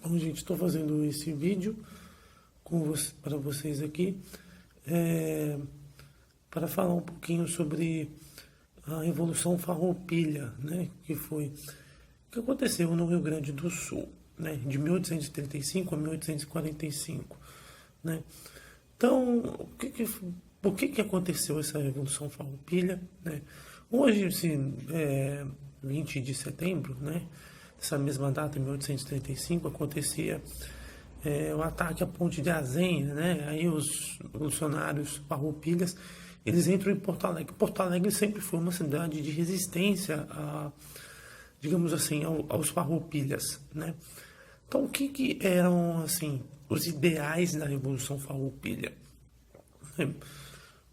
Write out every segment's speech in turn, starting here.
Bom, gente, estou fazendo esse vídeo para vocês aqui para falar um pouquinho sobre a Revolução Farroupilha, né, que aconteceu no Rio Grande do Sul, né, de 1835 a 1845, né. Então, por que aconteceu essa Revolução Farroupilha, né? Hoje, 20 de setembro, né, essa mesma data, em 1835, acontecia o ataque à ponte de Azenha, né? Aí os revolucionários farroupilhas, eles entram em Porto Alegre. Porto Alegre sempre foi uma cidade de resistência, digamos assim, aos farroupilhas, né? Então, o que eram, assim, os ideais da Revolução Farroupilha?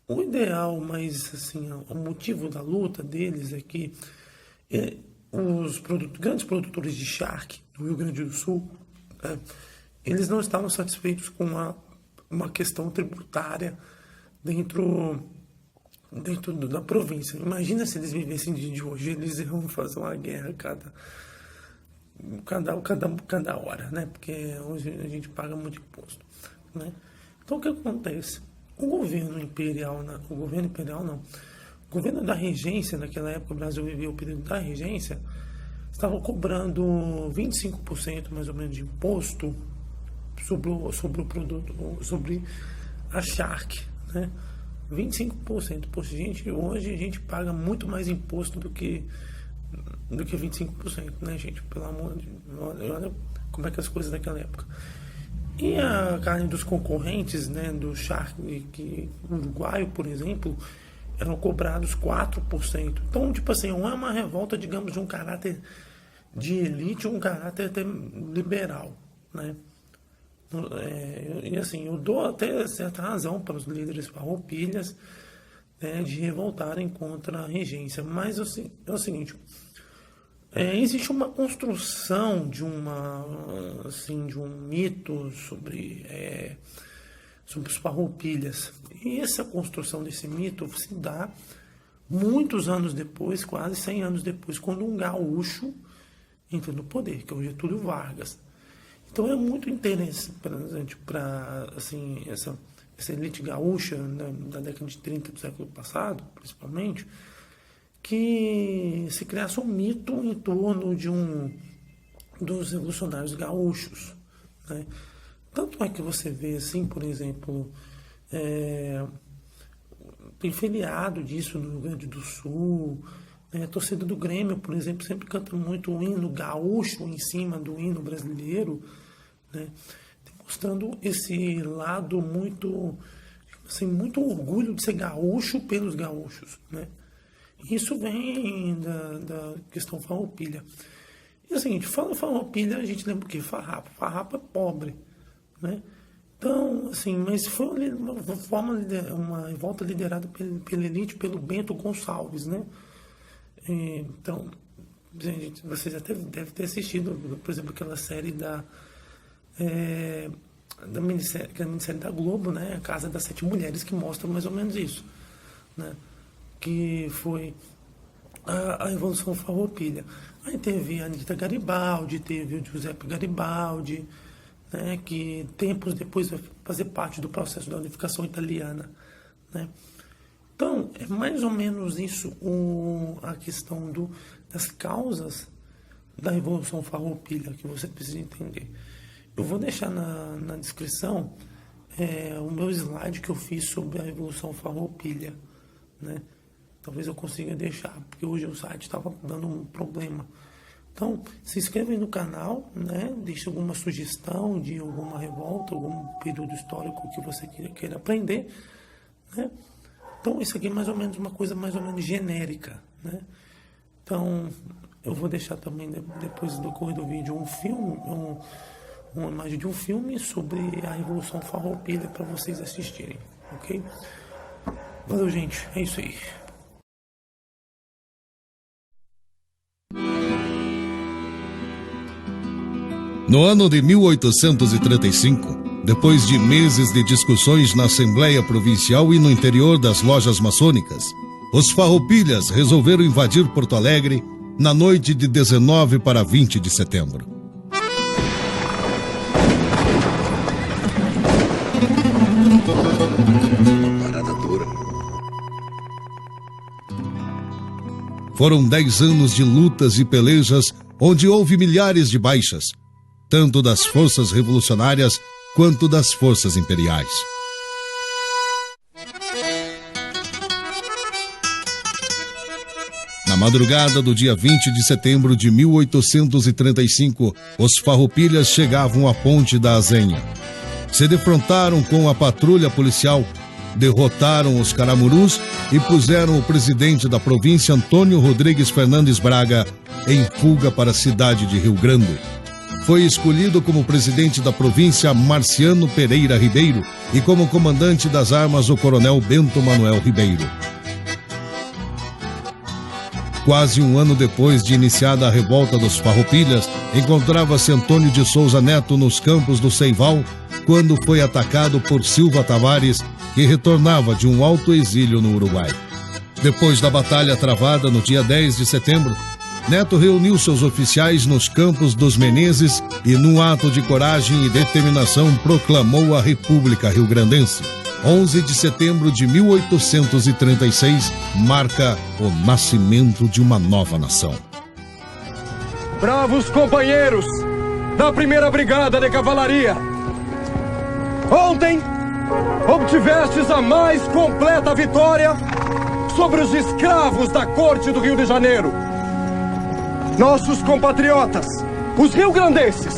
O ideal, mas, assim, o motivo da luta deles é que os grandes produtores de charque do Rio Grande do Sul, eles não estavam satisfeitos com uma questão tributária dentro da província. Imagina se eles vivessem de hoje, eles iam fazer uma guerra cada hora, né? Porque hoje a gente paga muito imposto, né? Então, o que acontece? O governo da regência, naquela época o Brasil vivia o período da regência, estava cobrando 25% mais ou menos de imposto sobre o produto, sobre a charque, né? 25%. Poxa, gente, hoje a gente paga muito mais imposto do que 25%, né, gente? Pelo amor de Deus, olha como é que as coisas daquela época. E a carne dos concorrentes, né, do charque uruguaio, por exemplo, eram cobrados 4%. Então, tipo assim, não é uma revolta, digamos, de um caráter de elite, um caráter até liberal, né? E assim, eu dou até certa razão para os líderes farroupilhas, né, de revoltarem contra a regência. Mas é o seguinte, existe uma construção de um mito sobre os farroupilhas. E essa construção desse mito se dá muitos anos depois, quase 100 anos depois, quando um gaúcho entra no poder, que é o Getúlio Vargas. Então é muito interessante para assim, essa elite gaúcha, né, da década de 30 do século passado, principalmente, que se criasse um mito em torno dos revolucionários gaúchos, né? Tanto é que você vê, assim, por exemplo, tem feriado disso no Rio Grande do Sul, né? A torcida do Grêmio, por exemplo, sempre canta muito o hino gaúcho em cima do hino brasileiro, né? Demonstrando esse lado muito, assim, muito orgulho de ser gaúcho pelos gaúchos, né? Isso vem da questão farroupilha. E é o seguinte, fala farroupilha, a gente lembra o quê? Farrapa. Farrapa é pobre, né? Então, assim, mas foi uma revolta liderada pela elite, pelo Bento Gonçalves, né? Então, gente, vocês até devem ter assistido, por exemplo, aquela série da minissérie da Globo, né? A Casa das Sete Mulheres, que mostra mais ou menos isso, né? Que foi a Revolução Farroupilha. Aí teve a Anita Garibaldi, teve o Giuseppe Garibaldi, né, que tempos depois vai fazer parte do processo da unificação italiana, né? Então, é mais ou menos isso a questão das causas da Revolução Farroupilha que você precisa entender. Eu vou deixar na descrição o meu slide que eu fiz sobre a Revolução Farroupilha, né? Talvez eu consiga deixar, porque hoje o site estava dando um problema. Então, se inscreva aí no canal, né? Deixe alguma sugestão de alguma revolta, algum período histórico que você queira aprender, né? Então, isso aqui é mais ou menos uma coisa mais ou menos genérica, né? Então, eu vou deixar também, depois do decorrer do vídeo, uma imagem de um filme sobre a Revolução Farroupilha para vocês assistirem, ok? Valeu, gente. É isso aí. No ano de 1835, depois de meses de discussões na Assembleia Provincial e no interior das lojas maçônicas, os farroupilhas resolveram invadir Porto Alegre na noite de 19 para 20 de setembro. Parada dura. Foram 10 anos de lutas e pelejas onde houve milhares de baixas, tanto das forças revolucionárias quanto das forças imperiais. Na madrugada do dia 20 de setembro de 1835, os farroupilhas chegavam à ponte da Azenha. Se defrontaram com a patrulha policial, derrotaram os caramurus e puseram o presidente da província, Antônio Rodrigues Fernandes Braga, em fuga para a cidade de Rio Grande. Foi escolhido como presidente da província Marciano Pereira Ribeiro e como comandante das armas o coronel Bento Manuel Ribeiro. Quase um ano depois de iniciada a revolta dos farroupilhas, encontrava-se Antônio de Souza Neto nos campos do Ceival, quando foi atacado por Silva Tavares, que retornava de um alto exílio no Uruguai. Depois da batalha travada no dia 10 de setembro, Neto reuniu seus oficiais nos campos dos Menezes e, num ato de coragem e determinação, proclamou a República Rio-Grandense. 11 de setembro de 1836 marca o nascimento de uma nova nação. Bravos companheiros da 1ª Brigada de Cavalaria, ontem obtivestes a mais completa vitória sobre os escravos da corte do Rio de Janeiro. Nossos compatriotas, os rio-grandenses,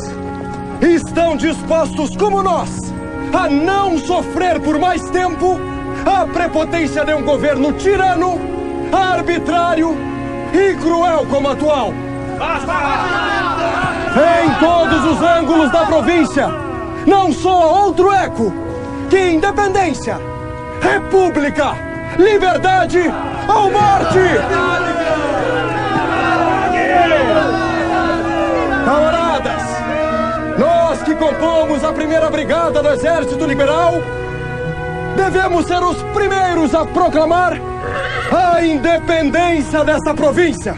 estão dispostos como nós a não sofrer por mais tempo a prepotência de um governo tirano, arbitrário e cruel como o atual. Em todos os ângulos da província, não soa outro eco que independência, república, liberdade ou morte! Camaradas, nós que compomos a 1ª Brigada do Exército Liberal, devemos ser os primeiros a proclamar a independência dessa província,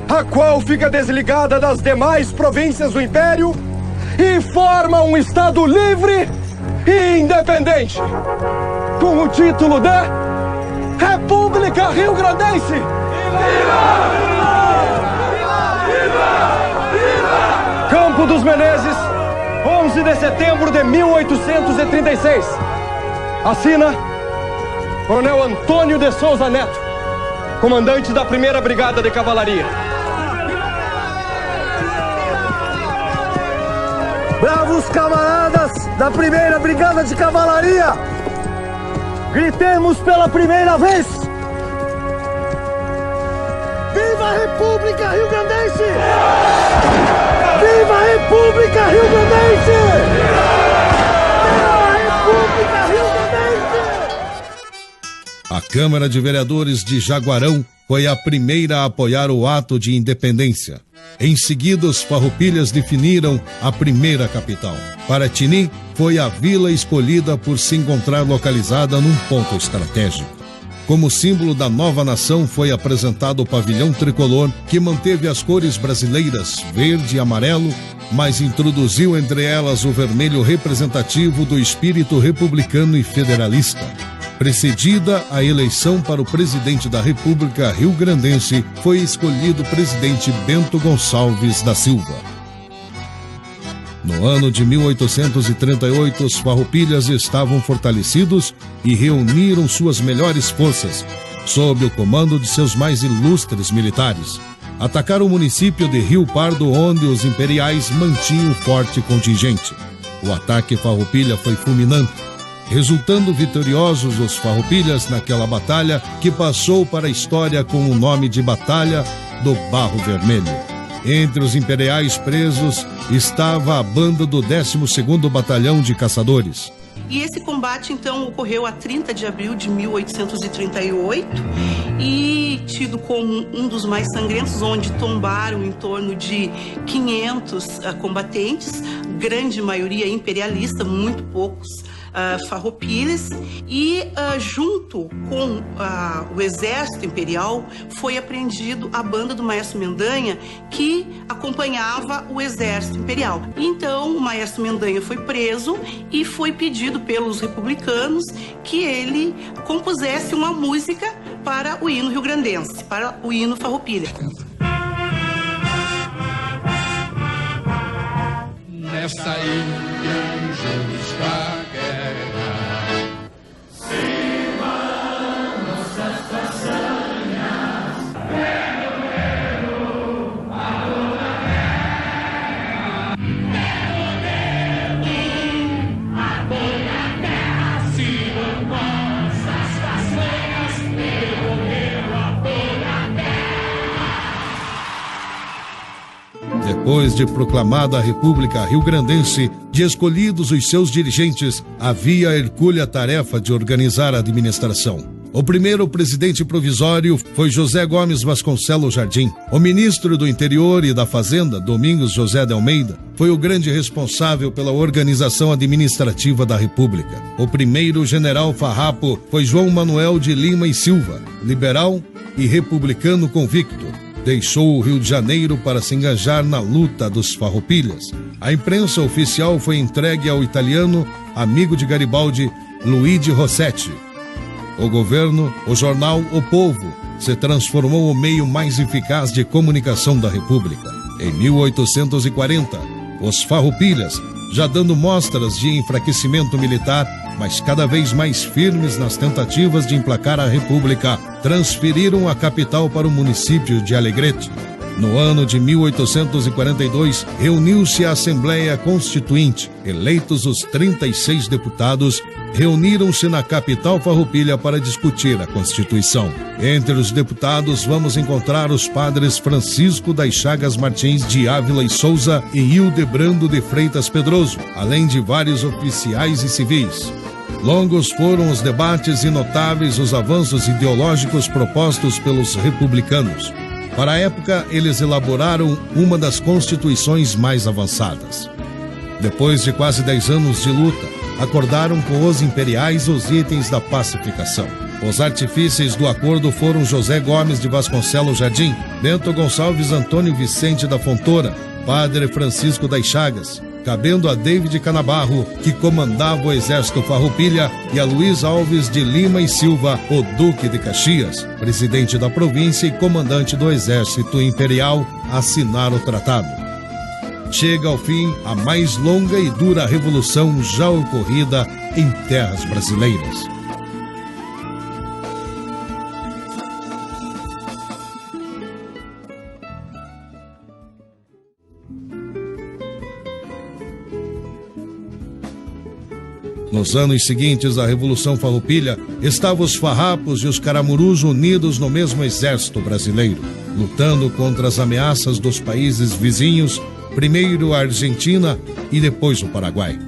a qual fica desligada das demais províncias do Império e forma um Estado livre e independente, com o título de República Rio-Grandense. Viva! Campo dos Menezes, 11 de setembro de 1836. Assina Coronel Antônio de Souza Neto, comandante da 1ª Brigada de Cavalaria. Bravos camaradas da 1ª Brigada de Cavalaria, gritemos pela primeira vez: Viva a República Rio-Grandense! Viva a República Rio-Grandense! Viva a República Rio-Grandense! A Câmara de Vereadores de Jaguarão foi a primeira a apoiar o ato de independência. Em seguida, os farroupilhas definiram a primeira capital. Paratini foi a vila escolhida por se encontrar localizada num ponto estratégico. Como símbolo da nova nação foi apresentado o pavilhão tricolor, que manteve as cores brasileiras, verde e amarelo, mas introduziu entre elas o vermelho representativo do espírito republicano e federalista. Precedida a eleição para o presidente da República Rio-Grandense, foi escolhido o presidente Bento Gonçalves da Silva. No ano de 1838, os farroupilhas estavam fortalecidos e reuniram suas melhores forças, sob o comando de seus mais ilustres militares. Atacaram o município de Rio Pardo, onde os imperiais mantinham forte contingente. O ataque farroupilha foi fulminante, resultando vitoriosos os farroupilhas naquela batalha que passou para a história com o nome de Batalha do Barro Vermelho. Entre os imperiais presos estava a banda do 12º Batalhão de Caçadores. E esse combate, então, ocorreu a 30 de abril de 1838 e tido como um dos mais sangrentos, onde tombaram em torno de 500 combatentes, grande maioria imperialista, muito poucos farroupilhas e junto com o Exército Imperial foi apreendido a banda do Maestro Mendanha, que acompanhava o Exército Imperial. Então o Maestro Mendanha foi preso e foi pedido pelos republicanos que ele compusesse uma música para o hino rio-grandense, para o hino farroupilha. Nessa ilha injustos da guerra, cima nossas façanhas, Depois de proclamada a República Rio-Grandense, de escolhidos os seus dirigentes, havia a hercúlea tarefa de organizar a administração. O primeiro presidente provisório foi José Gomes Vasconcelos Jardim. O ministro do Interior e da Fazenda, Domingos José de Almeida, foi o grande responsável pela organização administrativa da República. O primeiro general farrapo foi João Manuel de Lima e Silva, liberal e republicano convicto. Deixou o Rio de Janeiro para se engajar na luta dos farroupilhas. A imprensa oficial foi entregue ao italiano, amigo de Garibaldi, Luigi Rossetti. O governo, o jornal O Povo, se transformou o meio mais eficaz de comunicação da República. Em 1840, os farroupilhas, já dando mostras de enfraquecimento militar, mas cada vez mais firmes nas tentativas de emplacar a República, transferiram a capital para o município de Alegrete. No ano de 1842, reuniu-se a Assembleia Constituinte. Eleitos os 36 deputados, reuniram-se na capital farroupilha para discutir a Constituição. Entre os deputados vamos encontrar os padres Francisco das Chagas Martins de Ávila e Souza e Hildebrando de Freitas Pedroso, além de vários oficiais e civis. Longos foram os debates e notáveis os avanços ideológicos propostos pelos republicanos. Para a época, eles elaboraram uma das constituições mais avançadas. Depois de quase 10 anos de luta, acordaram com os imperiais os itens da pacificação. Os artífices do acordo foram José Gomes de Vasconcelos Jardim, Bento Gonçalves Antônio Vicente da Fontoura, Padre Francisco das Chagas, cabendo a David Canabarro, que comandava o exército farroupilha, e a Luiz Alves de Lima e Silva, o Duque de Caxias, presidente da província e comandante do exército imperial, assinar o tratado. Chega ao fim a mais longa e dura revolução já ocorrida em terras brasileiras. Nos anos seguintes à Revolução Farroupilha, estavam os farrapos e os caramurus unidos no mesmo exército brasileiro, lutando contra as ameaças dos países vizinhos, primeiro a Argentina e depois o Paraguai.